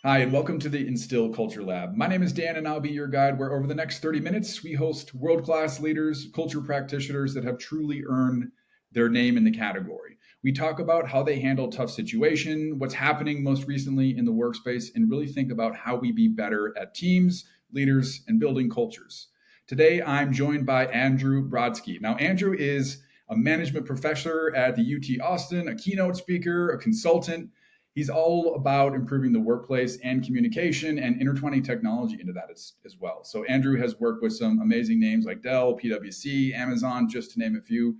Hi, and welcome to the Instill Culture Lab. My name is Dan, and I'll be your guide where over the next 30 minutes, we host world-class leaders, culture practitioners that have truly earned their name in the category. We talk about how they handle tough situation, what's happening most recently in the workspace, and really think about how we be better at teams, leaders, and building cultures. Today, I'm joined by Andrew Brodsky. Now, Andrew is a management professor at the UT Austin, a keynote speaker, a consultant. He's all about improving the workplace and communication and intertwining technology into that as well. So Andrew has worked with some amazing names like Dell, PwC, Amazon, just to name a few.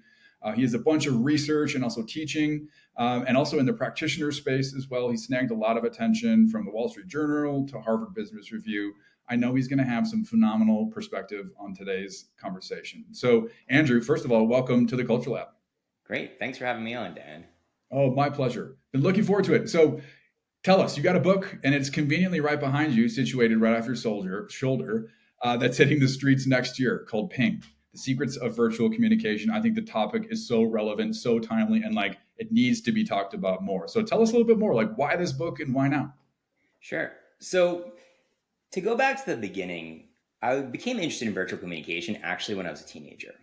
He has a bunch of research and also teaching, and also in the practitioner space as well. He snagged a lot of attention from the Wall Street Journal to Harvard Business Review. I know he's going to have some phenomenal perspective on today's conversation. So, Andrew, first of all, welcome to the Culture Lab. Great. Thanks for having me on, Dan. Oh, my pleasure. Been looking forward to it. So, tell us, you got a book, and it's conveniently right behind you, situated right off your shoulder. That's hitting the streets next year, called Ping: The Secrets of Virtual Communication. I think the topic is so relevant, so timely, and like it needs to be talked about more. So, tell us a little bit more, like why this book and why now? Sure. So, to go back to the beginning, I became interested in virtual communication actually when I was a teenager.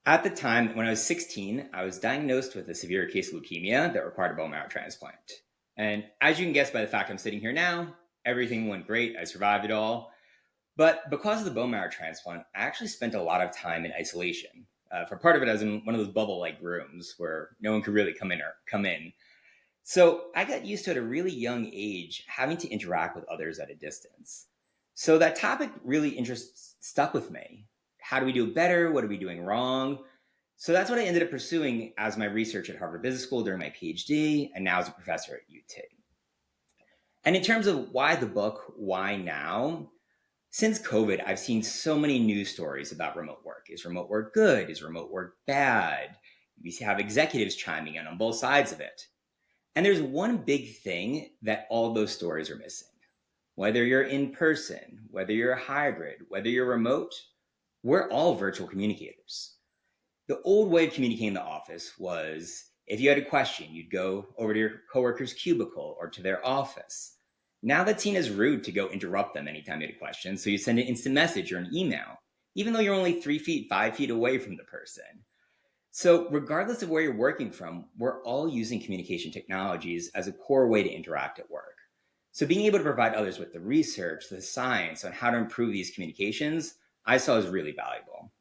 At the time, when I was 16, I was diagnosed with a severe case of leukemia that required a bone marrow transplant. And as you can guess by the fact I'm sitting here now, everything went great. I survived it all. But because of the bone marrow transplant, I actually spent a lot of time in isolation. For part of it, I was in one of those bubble-like rooms where no one could really come in. So I got used to at a really young age having to interact with others at a distance. So that topic really stuck with me. How do we do it better? What are we doing wrong? So that's what I ended up pursuing as my research at Harvard Business School during my PhD, and now as a professor at UT. And in terms of why the book, why now? Since COVID, I've seen so many news stories about remote work. Is remote work good? Is remote work bad? We have executives chiming in on both sides of it. And there's one big thing that all those stories are missing. Whether you're in person, whether you're a hybrid, whether you're remote, we're all virtual communicators. The old way of communicating in the office was if you had a question, you'd go over to your coworker's cubicle or to their office. Now that's seen as rude to go interrupt them anytime you had a question, so you send an instant message or an email, even though you're only 3 feet, 5 feet away from the person. So regardless of where you're working from, we're all using communication technologies as a core way to interact at work. So being able to provide others with the research, the science on how to improve these communications, I saw as really valuable.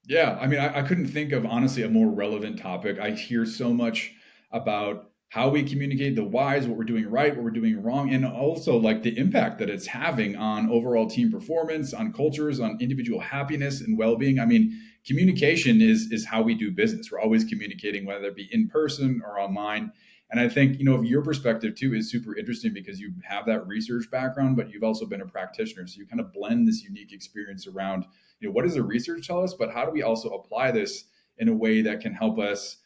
Yeah, I mean, I couldn't think of honestly a more relevant topic. I hear so much about how we communicate, the whys, what we're doing right, what we're doing wrong, and also like the impact that it's having on overall team performance, on cultures, on individual happiness and well-being. I mean, communication is how we do business. We're always communicating, whether it be in person or online. And I think, your perspective too is super interesting because you have that research background, but you've also been a practitioner. So you kind of blend this unique experience around, what does the research tell us, but how do we also apply this in a way that can help us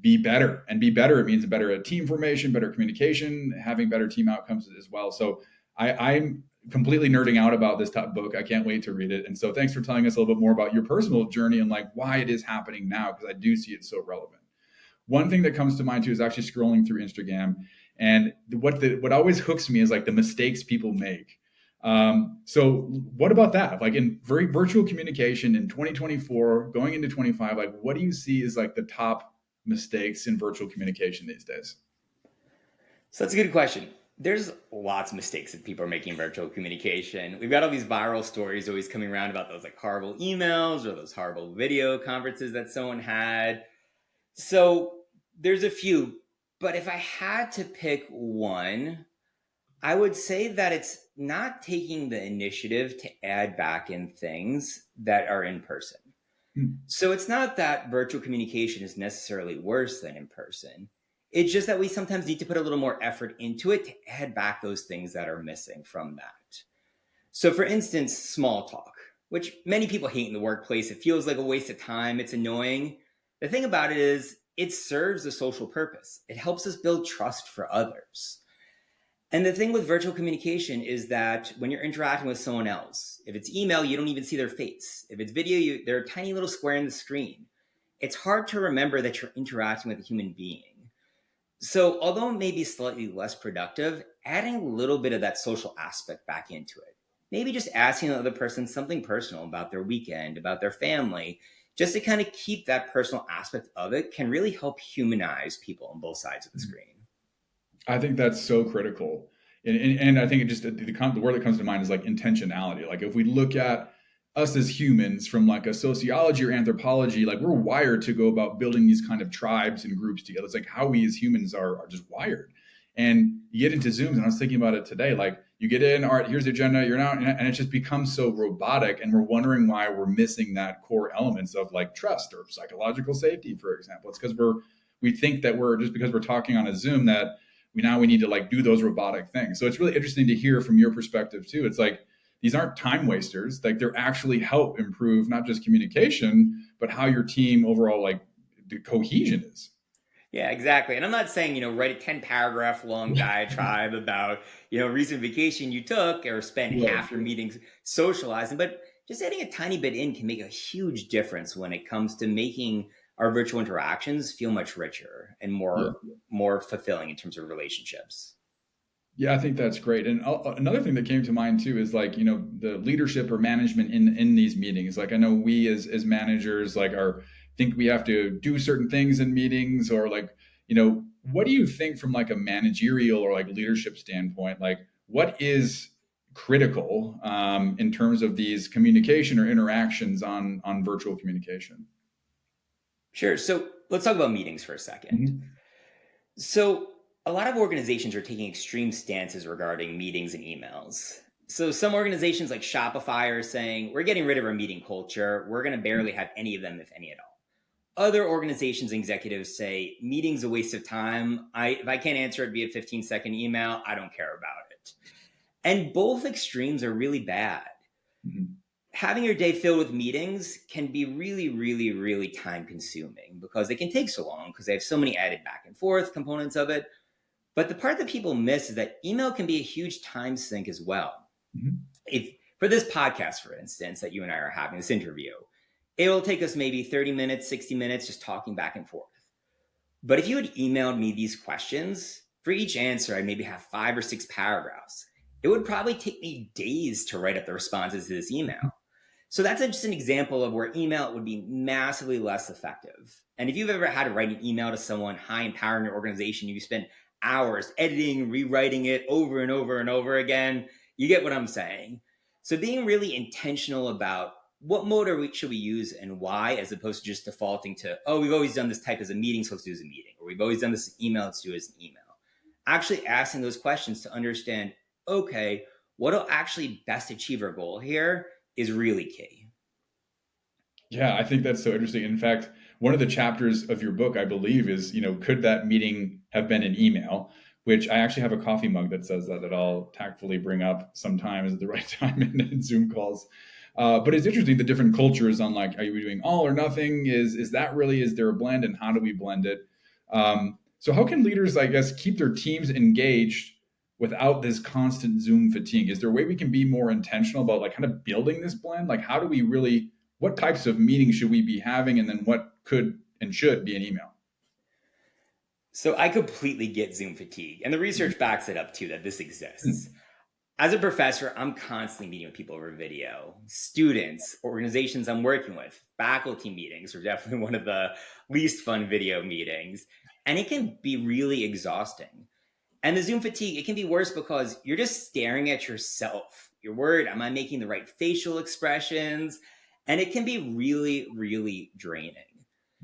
be better? And be better, it means better at team formation, better communication, having better team outcomes as well. So I'm completely nerding out about this top book. I can't wait to read it. And so thanks for telling us a little bit more about your personal journey and like why it is happening now, because I do see it so relevant. One thing that comes to mind too is actually scrolling through Instagram, and what always hooks me is like the mistakes people make. So what about that? Like in very virtual communication in 2024, going into 25, like what do you see as like the top mistakes in virtual communication these days? So that's a good question. There's lots of mistakes that people are making in virtual communication. We've got all these viral stories always coming around about those like horrible emails or those horrible video conferences that someone had. So there's a few, but if I had to pick one, I would say that it's not taking the initiative to add back in things that are in person. Hmm. So it's not that virtual communication is necessarily worse than in person. It's just that we sometimes need to put a little more effort into it to add back those things that are missing from that. So for instance, small talk, which many people hate in the workplace. It feels like a waste of time. It's annoying. The thing about it is it serves a social purpose. It helps us build trust for others. And the thing with virtual communication is that when you're interacting with someone else, if it's email, you don't even see their face. If it's video, they're a tiny little square in the screen. It's hard to remember that you're interacting with a human being. So, although it may be slightly less productive, adding a little bit of that social aspect back into it. Maybe just asking the other person something personal about their weekend, about their family, just to kind of keep that personal aspect of it can really help humanize people on both sides of the screen. I think that's so critical. And I think it just the word that comes to mind is like intentionality. Like if we look at us as humans from like a sociology or anthropology, like we're wired to go about building these kind of tribes and groups together. It's like how we as humans are just wired. And you get into Zooms, and I was thinking about it today. Like you get in, all right, here's the agenda, you're out, and it just becomes so robotic, and we're wondering why we're missing that core elements of like trust or psychological safety, for example. It's because we think that we're just because we're talking on a Zoom that we need to like do those robotic things. So it's really interesting to hear from your perspective too. It's like these aren't time wasters. Like they're actually help improve not just communication, but how your team overall like the cohesion is. Yeah, exactly. And I'm not saying, write a 10 paragraph long diatribe about, recent vacation you took or spend Right. half your meetings socializing, but just adding a tiny bit in can make a huge difference when it comes to making our virtual interactions feel much richer and Yeah. more fulfilling in terms of relationships. Yeah, I think that's great. And another thing that came to mind too is like, the leadership or management in these meetings. Like I know we as managers like are think we have to do certain things in meetings or like, what do you think from like a managerial or like leadership standpoint? Like what is critical in terms of these communication or interactions on virtual communication? Sure. So let's talk about meetings for a second. Mm-hmm. So, a lot of organizations are taking extreme stances regarding meetings and emails. So, some organizations like Shopify are saying, we're getting rid of our meeting culture. We're going to barely have any of them, if any at all. Other organizations and executives say, meeting's a waste of time. If I can't answer it via 15-second email, I don't care about it. And both extremes are really bad. Mm-hmm. Having your day filled with meetings can be really, really, really time consuming because they can take so long because they have so many added back and forth components of it. But the part that people miss is that email can be a huge time sink as well. Mm-hmm. If for this podcast, for instance, that you and I are having this interview, it will take us maybe 30 minutes, 60 minutes just talking back and forth. But if you had emailed me these questions, for each answer, I'd maybe have 5 or 6 paragraphs. It would probably take me days to write up the responses to this email. So that's just an example of where email would be massively less effective. And if you've ever had to write an email to someone high in power in your organization, you spend hours editing, rewriting it over and over and over again, you get what I'm saying. So being really intentional about what mode should we use and why, as opposed to just defaulting to, oh, we've always done this type as a meeting, so let's do it as a meeting, or we've always done this as email, let's do it as an email. Actually asking those questions to understand, okay, what will actually best achieve our goal here is really key. Yeah, I think that's so interesting. In fact, one of the chapters of your book, I believe, is, could that meeting have been an email? Which I actually have a coffee mug that says that I'll tactfully bring up sometimes at the right time in Zoom calls. But it's interesting the different cultures on like, are you doing all or nothing? Is there a blend, and how do we blend it? So how can leaders, I guess, keep their teams engaged without this constant Zoom fatigue? Is there a way we can be more intentional about like kind of building this blend? Like how do we really what types of meetings should we be having, and then what could and should be an email? So I completely get Zoom fatigue, and the research backs it up too that this exists. As a professor, I'm constantly meeting with people over video. Students, organizations I'm working with, faculty meetings are definitely one of the least fun video meetings. And it can be really exhausting. And the Zoom fatigue, it can be worse because you're just staring at yourself. You're worried, am I making the right facial expressions? And it can be really, really draining.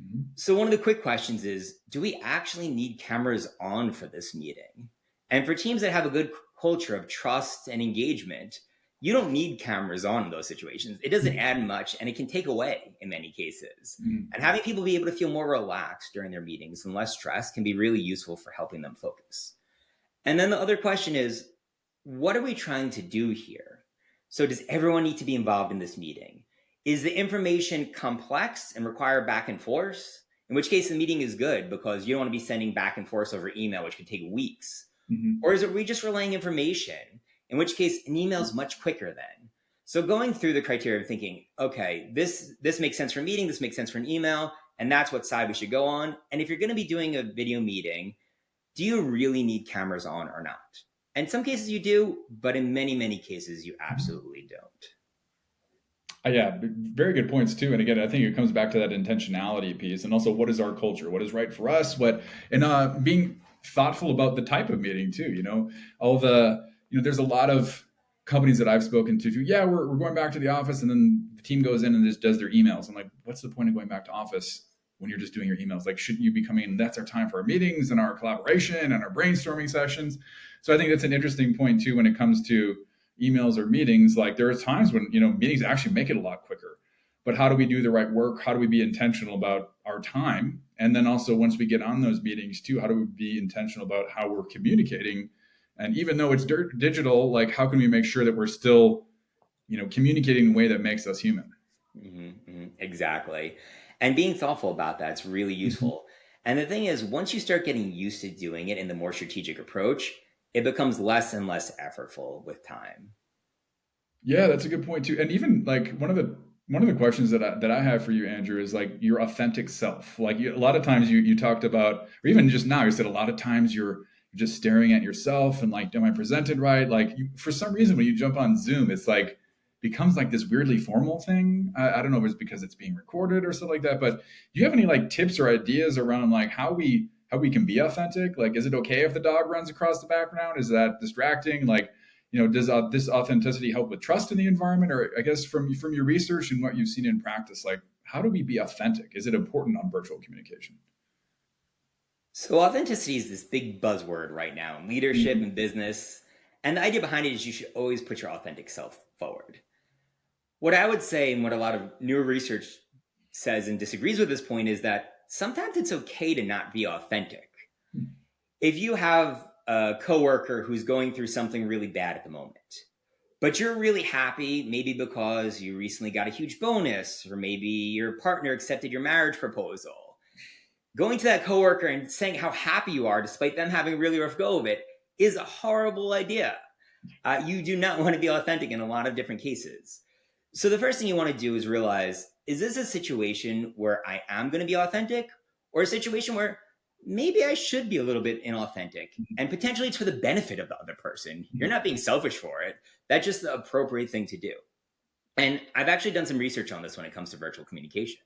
Mm-hmm. So, one of the quick questions is, do we actually need cameras on for this meeting? And for teams that have a good culture of trust and engagement, you don't need cameras on in those situations. It doesn't add much and it can take away in many cases. Mm-hmm. And having people be able to feel more relaxed during their meetings and less stressed can be really useful for helping them focus. And then the other question is, what are we trying to do here? So, does everyone need to be involved in this meeting? Is the information complex and require back and forth? In which case, the meeting is good because you don't want to be sending back and forth over email, which could take weeks. Mm-hmm. Or is it we just relaying information? In which case, an email is much quicker then. So, going through the criteria of thinking, okay, this makes sense for a meeting, this makes sense for an email, and that's what side we should go on. And if you're going to be doing a video meeting, do you really need cameras on or not? In some cases you do, but in many, many cases you absolutely don't. Yeah, very good points too. And again, I think it comes back to that intentionality piece, and also what is our culture, what is right for us, what, and being thoughtful about the type of meeting too. All the there's a lot of companies that I've spoken to. Yeah, we're going back to the office, and then the team goes in and just does their emails. I'm like, what's the point of going back to office when you're just doing your emails? Like, shouldn't you be coming in? That's our time for our meetings and our collaboration and our brainstorming sessions. So I think that's an interesting point too when it comes to emails or meetings. Like there are times when meetings actually make it a lot quicker, but how do we do the right work? How do we be intentional about our time? And then also once we get on those meetings too, how do we be intentional about how we're communicating? And even though it's digital, like how can we make sure that we're still communicating in a way that makes us human? Exactly. And being thoughtful about that's really Mm-hmm. useful. And the thing is, once you start getting used to doing it in the more strategic approach, it becomes less and less effortful with time. Yeah, that's a good point too. And even like one of the questions that I have for you, Andrew, is like your authentic self. Like a lot of times you talked about, or even just now, you said a lot of times you're just staring at yourself and like, am I presented right? Like for some reason, when you jump on Zoom, it's like becomes like this weirdly formal thing. I don't know if it's because it's being recorded or something like that. But do you have any like tips or ideas around like how we can be authentic? Like, is it okay if the dog runs across the background? Is that distracting? Like, does this authenticity help with trust in the environment? Or I guess from your research and what you've seen in practice, like how do we be authentic? Is it important on virtual communication? So, authenticity is this big buzzword right now in leadership and Mm-hmm. business. And the idea behind it is you should always put your authentic self forward. What I would say, and what a lot of newer research says and disagrees with this point, is that sometimes it's okay to not be authentic. If you have a coworker who's going through something really bad at the moment, but you're really happy, maybe because you recently got a huge bonus, or maybe your partner accepted your marriage proposal, going to that coworker and saying how happy you are despite them having a really rough go of it is a horrible idea. You do not want to be authentic in a lot of different cases. So the first thing you want to do is realize, is this a situation where I am going to be authentic, or a situation where maybe I should be a little bit inauthentic, and potentially it's for the benefit of the other person? You're not being selfish for it. That's just the appropriate thing to do. And I've actually done some research on this when it comes to virtual communication.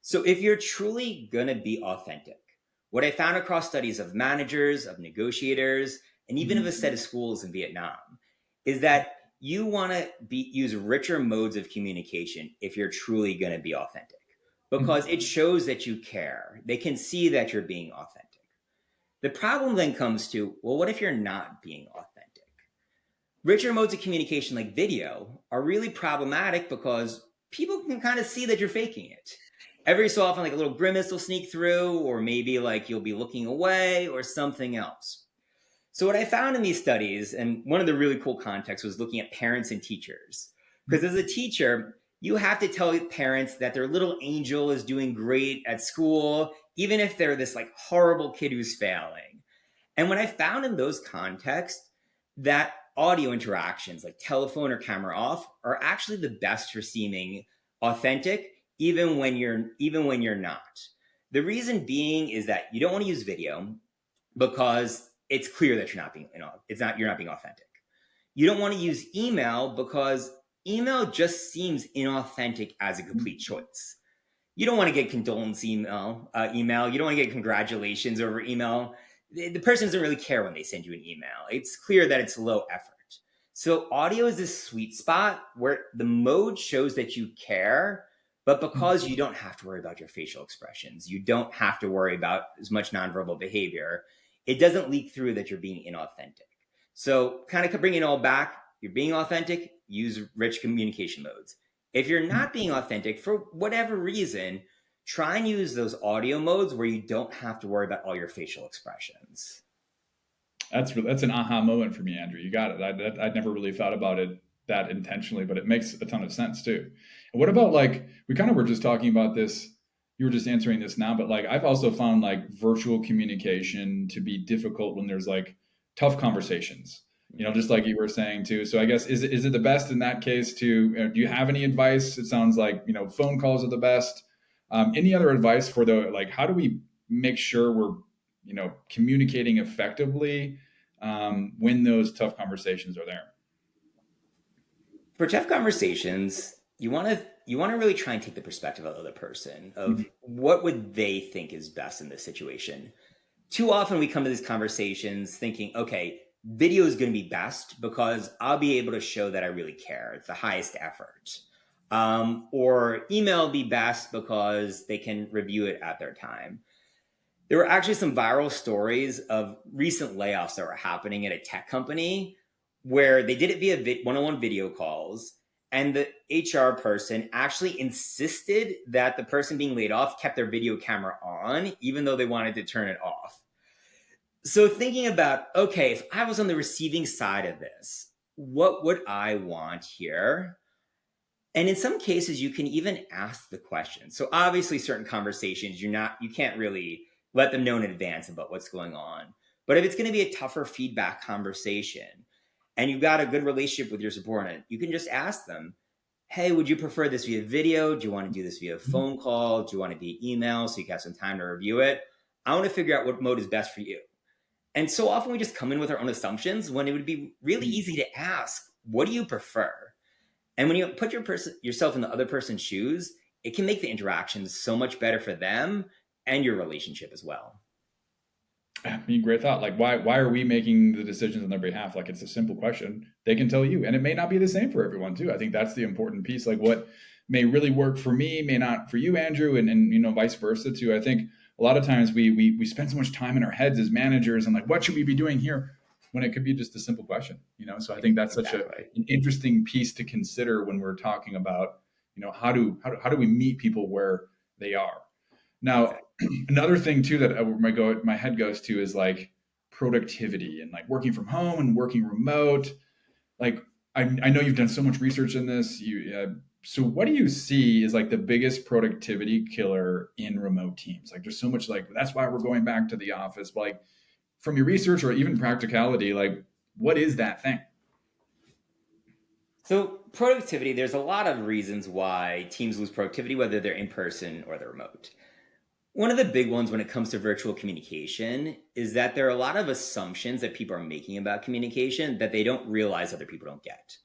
So if you're truly going to be authentic, what I found across studies of managers, of negotiators, and even of a set of schools in Vietnam is that you want to use richer modes of communication if you're truly going to be authentic, because it shows that you care. They can see that you're being authentic. The problem then comes to, well, what if you're not being authentic? Richer modes of communication like video are really problematic because people can kind of see that you're faking it. Every so often, like a little grimace will sneak through, or maybe like you'll be looking away or something else. So, what I found in these studies, and one of the really cool contexts was looking at parents and teachers. Because as a teacher, you have to tell parents that their little angel is doing great at school, even if they're this like horrible kid who's failing. And what I found in those contexts, that audio interactions like telephone or camera off are actually the best for seeming authentic, even when you're not. The reason being is that you don't want to use video because it's clear that you're not being authentic. You don't want to use email because email just seems inauthentic as a complete choice. You don't want to get condolence email. You don't want to get congratulations over email. The person doesn't really care when they send you an email. It's clear that it's low effort. So audio is this sweet spot where the mode shows that you care, but because you don't have to worry about your facial expressions, you don't have to worry about as much nonverbal behavior, it doesn't leak through that you're being inauthentic. So kind of bringing it all back, you're being authentic, use rich communication modes. If you're not being authentic for whatever reason, try and use those audio modes where you don't have to worry about all your facial expressions. That's an aha moment for me, Andrew. You got it. I'd never really thought about it that intentionally, but it makes a ton of sense too. And what about like we kind of were just talking about this? You were just answering this now, but like I've also found like virtual communication to be difficult when there's like tough conversations. Just like you were saying too. So I guess is it the best in that case to? Do you have any advice? It sounds like phone calls are the best. Any other advice for the like? How do we make sure we're communicating effectively when those tough conversations are there? For tough conversations, you want to really try and take the perspective of the other person of Mhm. what would they think is best in this situation. Too often we come to these conversations thinking, okay, video is going to be best because I'll be able to show that I really care. It's the highest effort. Or email will be best because they can review it at their time. There were actually some viral stories of recent layoffs that were happening at a tech company where they did it via one-on-one video calls, and the HR person actually insisted that the person being laid off kept their video camera on even though they wanted to turn it off. So thinking about, okay, if I was on the receiving side of this, what would I want here? And in some cases, you can even ask the question. So obviously, certain conversations you can't really let them know in advance about what's going on. But if it's going to be a tougher feedback conversation and you've got a good relationship with your subordinate, you can just ask them, hey, would you prefer this via video? Do you want to do this via phone call? Do you want it via email so you can have some time to review it? I want to figure out what mode is best for you. And so often we just come in with our own assumptions when it would be really easy to ask, what do you prefer? And when you put yourself in the other person's shoes, it can make the interactions so much better for them and your relationship as well. I mean, great thought. Like, why are we making the decisions on their behalf? Like, it's a simple question. They can tell you, and it may not be the same for everyone too. I think that's the important piece. Like, what may really work for me may not for you, Andrew, and vice versa too. I think a lot of times we spend so much time in our heads as managers and like, what should we be doing here? When it could be just a simple question. So I think that's such Exactly. an interesting piece to consider when we're talking about, how do we meet people where they are. Now, Exactly. another thing too that my head goes to is like productivity and like working from home and working remote. Like I know you've done so much research in this. So what do you see is like the biggest productivity killer in remote teams? Like there's so much like that's why we're going back to the office. But like from your research or even practicality, like what is that thing? So, productivity, there's a lot of reasons why teams lose productivity, whether they're in person or they're remote. One of the big ones when it comes to virtual communication is that there are a lot of assumptions that people are making about communication that they don't realize other people don't get.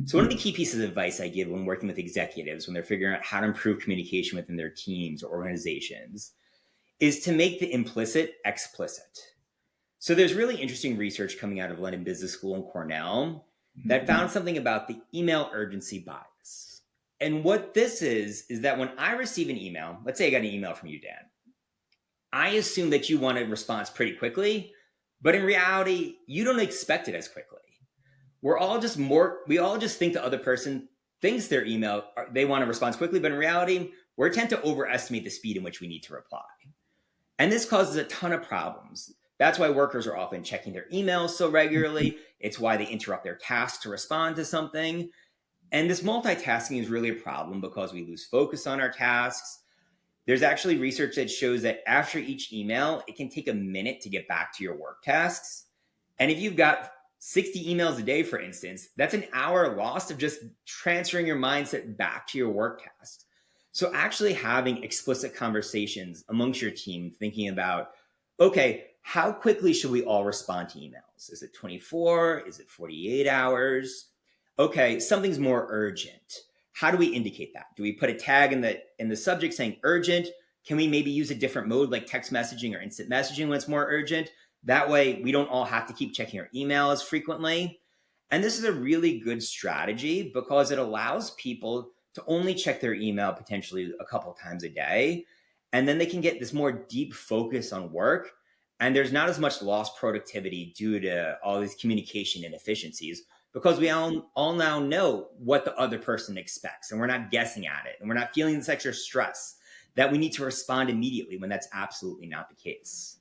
So, one of the key pieces of advice I give when working with executives when they're figuring out how to improve communication within their teams or organizations is to make the implicit explicit. So, there's really interesting research coming out of London Business School and Cornell that found something about the email urgency bias. And what this is that when I receive an email, let's say I got an email from you, Dan, I assume that you want a response pretty quickly, but in reality, you don't expect it as quickly. We all just think the other person thinks their email, they want a response quickly, but in reality, we tend to overestimate the speed in which we need to reply. And this causes a ton of problems. That's why workers are often checking their emails so regularly. It's why they interrupt their tasks to respond to something. And this multitasking is really a problem because we lose focus on our tasks. There's actually research that shows that after each email, it can take a minute to get back to your work tasks. And if you've got 60 emails a day, for instance, that's an hour lost of just transferring your mindset back to your work tasks. So actually having explicit conversations amongst your team, thinking about, okay, how quickly should we all respond to emails? Is it 24? Is it 48 hours? Okay, something's more urgent. How do we indicate that? Do we put a tag in the subject saying urgent? Can we maybe use a different mode like text messaging or instant messaging when it's more urgent? That way we don't all have to keep checking our email as frequently. And this is a really good strategy because it allows people to only check their email potentially a couple times a day. And then they can get this more deep focus on work. And there's not as much lost productivity due to all these communication inefficiencies because we all now know what the other person expects and we're not guessing at it and we're not feeling this extra stress that we need to respond immediately when that's absolutely not the case.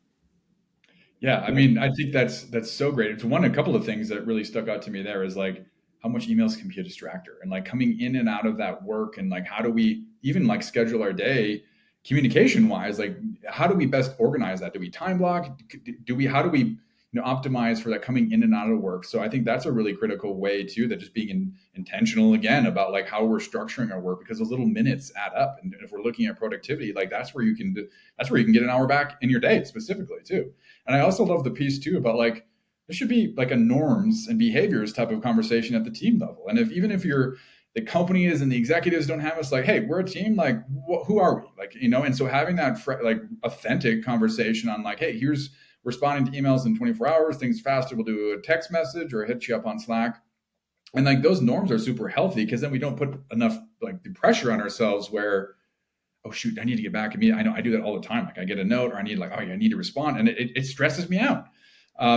Yeah, I mean, I think that's so great. It's a couple of things that really stuck out to me there is like how much emails can be a distractor and like coming in and out of that work and like how do we even like schedule our day communication wise? Like how do we best organize that? Do we time block? Do we how do we optimize for that coming in and out of work. So I think that's a really critical way too, that just being intentional again about like how we're structuring our work, because those little minutes add up. And if we're looking at productivity, like that's where you can get an hour back in your day specifically too. And I also love the piece too about like there should be like a norms and behaviors type of conversation at the team level. And if even if you're the companies and the executives don't have us, like, hey, we're a team, like who are we, like, and so having that like authentic conversation on like, hey, here's responding to emails in 24 hours, things faster, we'll do a text message or hit you up on Slack. And like those norms are super healthy, because then we don't put enough like the pressure on ourselves where, oh shoot, I need to get back. I know I do that all the time. Like I get a note or I need like, oh yeah, I need to respond. And it stresses me out.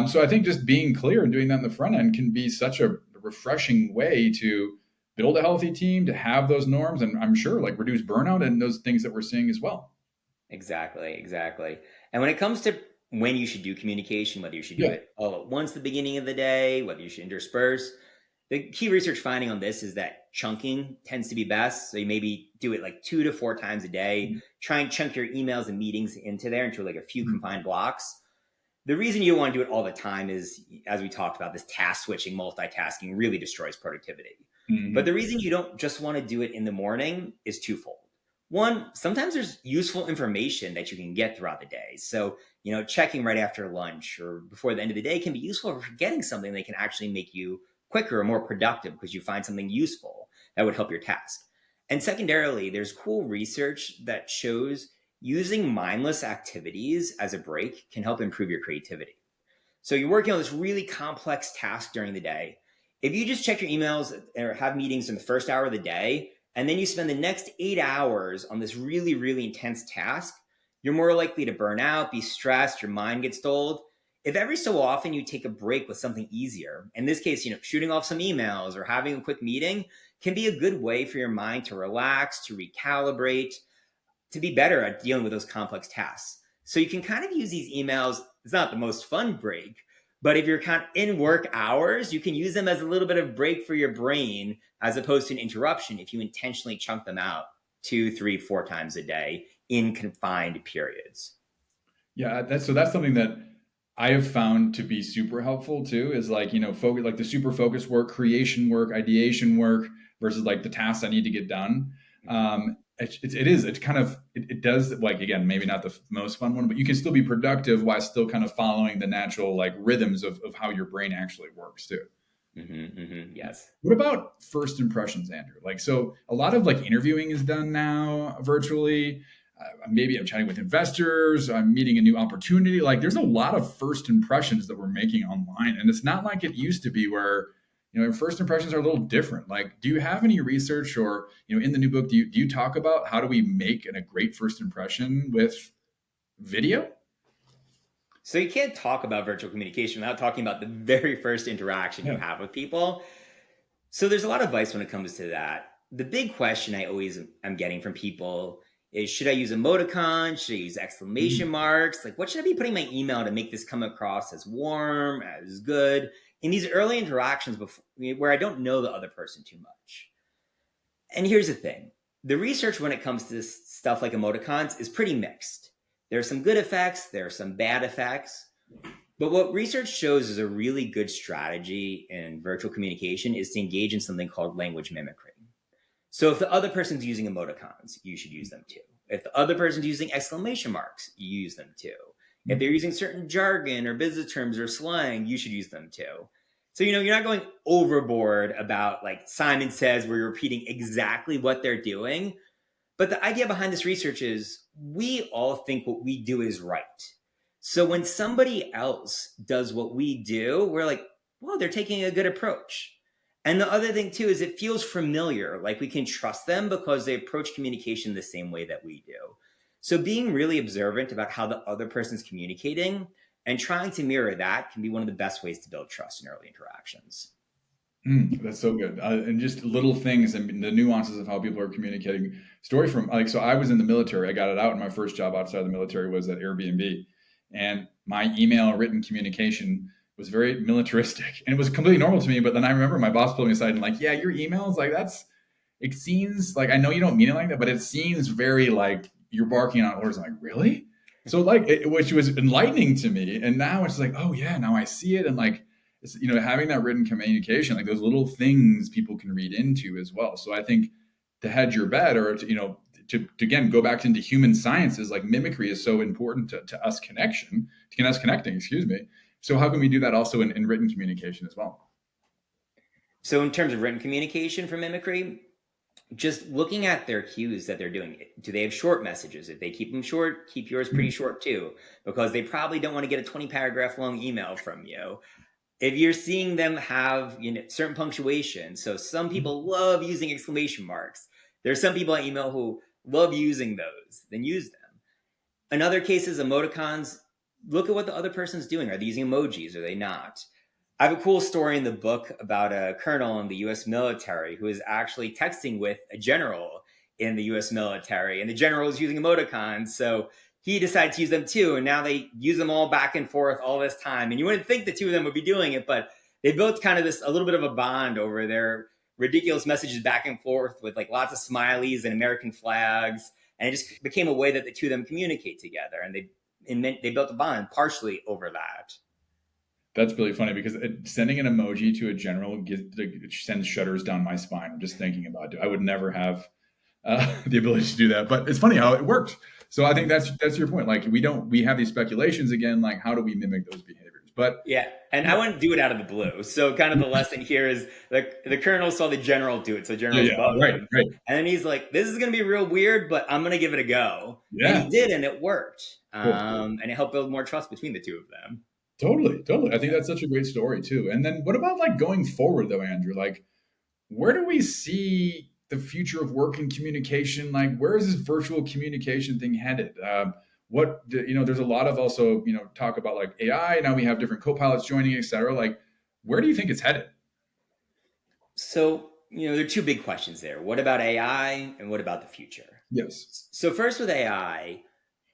So I think just being clear and doing that in the front end can be such a refreshing way to build a healthy team, to have those norms, and I'm sure like reduce burnout and those things that we're seeing as well. Exactly. And when it comes to when you should do communication, whether you should do Yeah. it all at once at the beginning of the day, whether you should intersperse, the key research finding on this is that chunking tends to be best. So you maybe do it like 2 to 4 times a day. Try and chunk your emails and meetings into there into like a few confined blocks. The reason you don't want to do it all the time is, as we talked about, this task switching, multitasking really destroys productivity. But the reason you don't just want to do it in the morning is twofold. One, sometimes there's useful information that you can get throughout the day. So, checking right after lunch or before the end of the day can be useful for getting something that can actually make you quicker or more productive because you find something useful that would help your task. And secondarily, there's cool research that shows using mindless activities as a break can help improve your creativity. So you're working on this really complex task during the day. If you just check your emails or have meetings in the first hour of the day, and then you spend the next 8 hours on this really, really intense task, you're more likely to burn out, be stressed, your mind gets dulled. If every so often you take a break with something easier, in this case, shooting off some emails or having a quick meeting can be a good way for your mind to relax, to recalibrate, to be better at dealing with those complex tasks. So you can kind of use these emails. It's not the most fun break, but if you're kind of in work hours, you can use them as a little bit of break for your brain as opposed to an interruption if you intentionally chunk them out 2, 3, 4 times a day in confined periods. Yeah, that's something that I have found to be super helpful too. Is like focus, like the super focus work, creation work, ideation work versus like the tasks I need to get done. It's kind of it does, like, again, maybe not the most fun one, but you can still be productive while still kind of following the natural like rhythms of how your brain actually works too. Yes. What about first impressions, Andrew? Like, so a lot of like interviewing is done now virtually. Maybe I'm chatting with investors. I'm meeting a new opportunity. Like, there's a lot of first impressions that we're making online, and it's not like it used to be, where first impressions are a little different. Like, do you have any research, or in the new book, do you talk about how do we make a great first impression with video? So you can't talk about virtual communication without talking about the very first interaction you Yeah. have with people. So there's a lot of advice when it comes to that. The big question I always am getting from people is, should I use emoticons? Should I use exclamation Mm. marks? Like, what should I be putting in my email to make this come across as warm, as good in these early interactions before, where I don't know the other person too much? And here's the thing. The research when it comes to this stuff like emoticons is pretty mixed. There are some good effects, there are some bad effects. But what research shows is a really good strategy in virtual communication is to engage in something called language mimicry. So if the other person's using emoticons, you should use them too. If the other person's using exclamation marks, you use them too. If they're using certain jargon or business terms or slang, you should use them too. So, you're not going overboard about, like Simon Says, where you're repeating exactly what they're doing. But the idea behind this research is we all think what we do is right. So when somebody else does what we do, we're like, well, they're taking a good approach. And the other thing too is it feels familiar, like we can trust them because they approach communication the same way that we do. So being really observant about how the other person's communicating and trying to mirror that can be one of the best ways to build trust in early interactions. That's so good. And just little things and the nuances of how people are communicating. Story from like, so I was in the military. I got it out. And my first job outside of the military was at Airbnb. And my email written communication was very militaristic, and it was completely normal to me. But then I remember my boss pulled me aside and like, yeah, your emails, like it seems like, I know you don't mean it like that, but it seems very like you're barking on orders. I'm like, really? So like, which was enlightening to me. And now it's like, oh yeah, now I see it. And like, it's, having that written communication, like those little things people can read into as well. So I think to hedge your bet, or to again go back into human sciences, like mimicry is so important to us us connecting, excuse me. So how can we do that also in written communication as well? So, in terms of written communication for mimicry, just looking at their cues that they're doing. Do they have short messages? If they keep them short, keep yours pretty short too, because they probably don't want to get a 20 paragraph long email from you. If you're seeing them have certain punctuation, so some people love using exclamation marks. There's some people I email who love using those, then use them. In other cases, emoticons, look at what the other person's doing. Are they using emojis? Are they not? I have a cool story in the book about a colonel in the US military who is actually texting with a general in the US military, and the general is using emoticons. So he decided to use them too. And now they use them all back and forth all this time. And you wouldn't think the two of them would be doing it, but they built kind of a little bit of a bond over their ridiculous messages back and forth with like lots of smileys and American flags. And it just became a way that the two of them communicate together. And they built a bond partially over that. That's really funny because sending an emoji to a general sends shudders down my spine. I'm just thinking about it. I would never have the ability to do that, but it's funny how it worked. So I think that's your point. Like we have these speculations again. Like how do we mimic those behaviors? But Yeah, and I wouldn't do it out of the blue. So kind of the lesson here is the colonel saw the general do it, so the yeah, general's yeah, above right, him, right, and then he's like, "This is going to be real weird, but I'm going to give it a go." And he yeah, did, and it worked, cool. and it helped build more trust between the two of them. Totally, totally. I think that's such a great story too. And then what about like going forward though, Andrew? Like where do we see the future of work and communication? Like, where is this virtual communication thing headed? There's a lot of also, talk about like AI. Now we have different co-pilots joining, et cetera. Like, where do you think it's headed? So there are two big questions there. What about AI, and what about the future? Yes. So first with AI,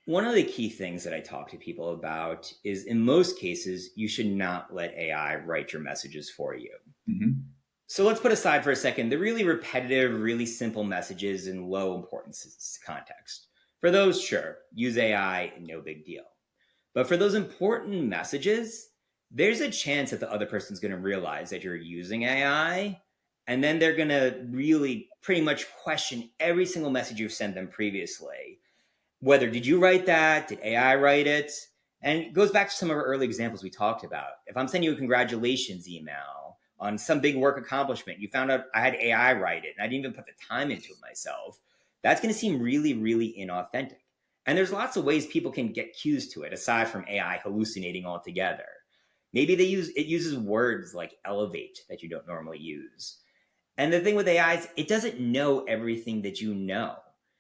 one of the key things that I talk to people about is in most cases, you should not let AI write your messages for you. Hmm. So let's put aside for a second the really repetitive, really simple messages in low importance context. For those, sure, use AI, no big deal. But for those important messages, there's a chance that the other person's going to realize that you're using AI, and then they're going to really pretty much question every single message you've sent them previously. Whether did you write that? Did AI write it? And it goes back to some of our early examples we talked about. If I'm sending you a congratulations email on some big work accomplishment, you found out I had AI write it and I didn't even put the time into it myself, that's going to seem really, really inauthentic. And there's lots of ways people can get cues to it aside from AI hallucinating altogether. Maybe it uses words like elevate that you don't normally use. And the thing with AI is it doesn't know everything that you know.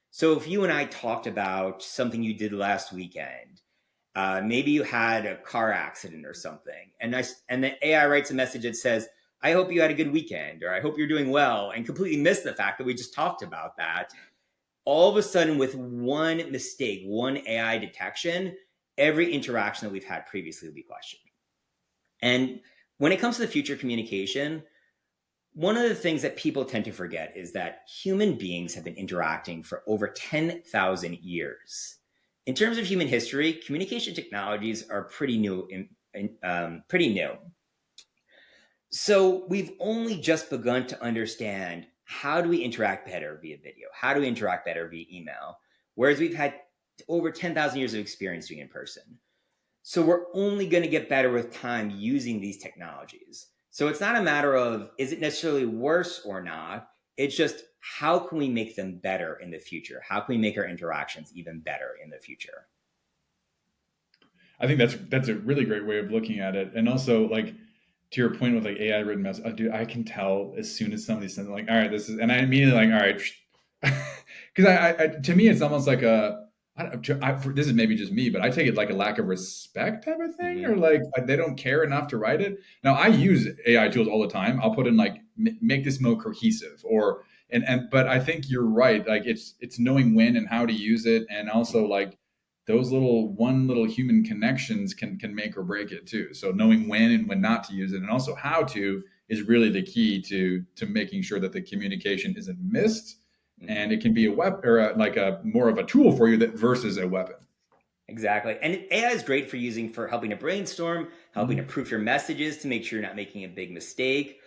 So if you and I talked about something you did last weekend, maybe you had a car accident or something, and the AI writes a message that says, "I hope you had a good weekend," or "I hope you're doing well," and completely missed the fact that we just talked about that. All of a sudden, with one mistake, one AI detection, every interaction that we've had previously will be questioned. And when it comes to the future communication, one of the things that people tend to forget is that human beings have been interacting for over 10,000 years. In terms of human history, communication technologies are pretty new. Pretty new. So we've only just begun to understand how do we interact better via video? How do we interact better via email? Whereas we've had over 10,000 years of experience doing it in person. So we're only going to get better with time using these technologies. So it's not a matter of is it necessarily worse or not? It's just how can we make them better in the future? How can we make our interactions even better in the future? I think that's a really great way of looking at it. And also like to your point with like AI written message, dude, I can tell as soon as somebody sends like, all right, this is, and I immediately like, all right, because to me it's almost like this is maybe just me, but I take it like a lack of respect type of thing, or Mm-hmm. like they don't care enough to write it. Now I use AI tools all the time. I'll put in like make this more cohesive, or but I think you're right. Like it's knowing when and how to use it, and also like those little human connections can make or break it too. So knowing when and when not to use it, and also how to, is really the key to making sure that the communication isn't missed, Mm-hmm. and it can be a weapon or like a more of a tool for you that versus a weapon. Exactly. And AI is great for using for helping to brainstorm, helping to Mhm. proof your messages to make sure you're not making a big mistake.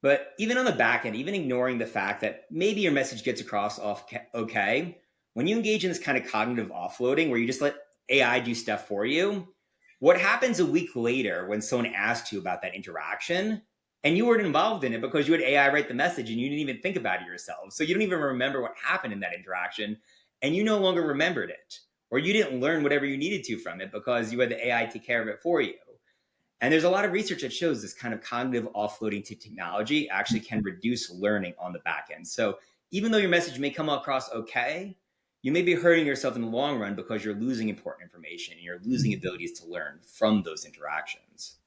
But even on the back end, even ignoring the fact that maybe your message gets across off okay, when you engage in this kind of cognitive offloading where you just let AI do stuff for you, what happens a week later when someone asks you about that interaction and you weren't involved in it because you had AI write the message and you didn't even think about it yourself. So you don't even remember what happened in that interaction and you no longer remembered it or you didn't learn whatever you needed to from it because you had the AI take care of it for you. And there's a lot of research that shows this kind of cognitive offloading to technology actually can reduce learning on the back end. So even though your message may come across okay, you may be hurting yourself in the long run because you're losing important information and you're losing abilities to learn from those interactions.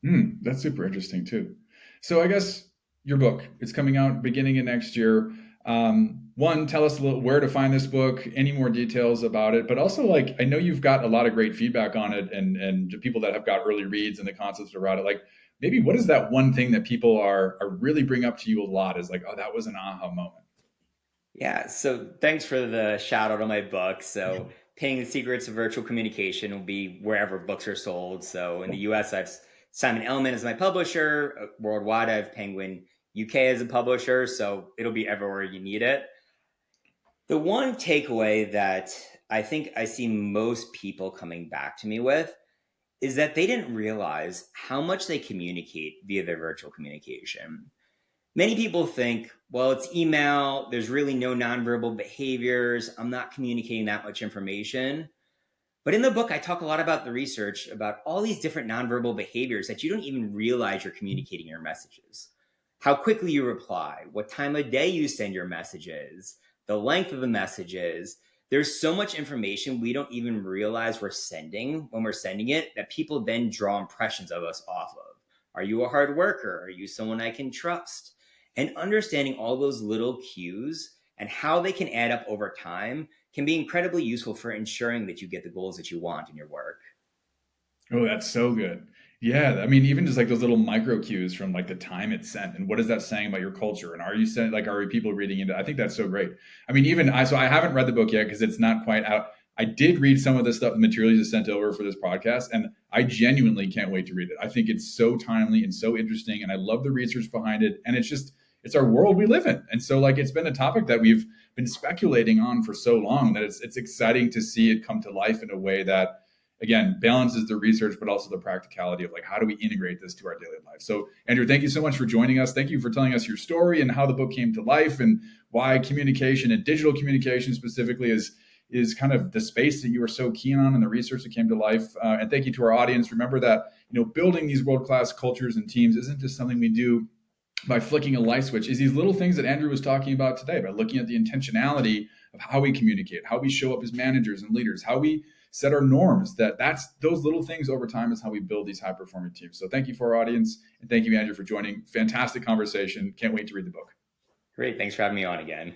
That's super interesting too. So I guess your book, it's coming out beginning of next year. One, tell us a little where to find this book, any more details about it, but also like I know you've got a lot of great feedback on it, and to people that have got early reads and the concepts around it. Like maybe what is that one thing that people are really bring up to you a lot is like, oh, that was an aha moment. Yeah, so thanks for the shout out on my book. So, Paying the Secrets of Virtual Communication will be wherever books are sold. So, in the US, I've Simon Elman as my publisher. Worldwide, I have Penguin UK as a publisher. So, it'll be everywhere you need it. The one takeaway that I think I see most people coming back to me with is that they didn't realize how much they communicate via their virtual communication. Many people think, well, it's email, there's really no nonverbal behaviors, I'm not communicating that much information. But in the book, I talk a lot about the research about all these different nonverbal behaviors that you don't even realize you're communicating your messages. How quickly you reply, what time of day you send your messages, the length of the messages. There's so much information we don't even realize we're sending when we're sending it that people then draw impressions of us off of. Are you a hard worker? Are you someone I can trust? And understanding all those little cues and how they can add up over time can be incredibly useful for ensuring that you get the goals that you want in your work. Oh, that's so good. Yeah, I mean, even just like those little micro cues from like the time it's sent and what is that saying about your culture and are you sent like are people reading into? I think that's so great. I mean, even I so I haven't read the book yet because it's not quite out. I did read some of the stuff, the materials you sent over for this podcast, and I genuinely can't wait to read it. I think it's so timely and so interesting, and I love the research behind it. And it's just it's our world we live in, and so like it's been a topic that we've been speculating on for so long that it's exciting to see it come to life in a way that again balances the research but also the practicality of like how do we integrate this to our daily life. So Andrew, thank you so much for joining us. Thank you for telling us your story and how the book came to life and why communication and digital communication specifically is kind of the space that you are so keen on and the research that came to life. And thank you to our audience. Remember that building these world-class cultures and teams isn't just something we do by flicking a light switch. Is these little things that Andrew was talking about today, by looking at the intentionality of how we communicate, how we show up as managers and leaders, how we set our norms. That's those little things over time is how we build these high performing teams. So thank you for our audience, and thank you, Andrew, for joining. Fantastic conversation. Can't wait to read the book. Great. Thanks for having me on again.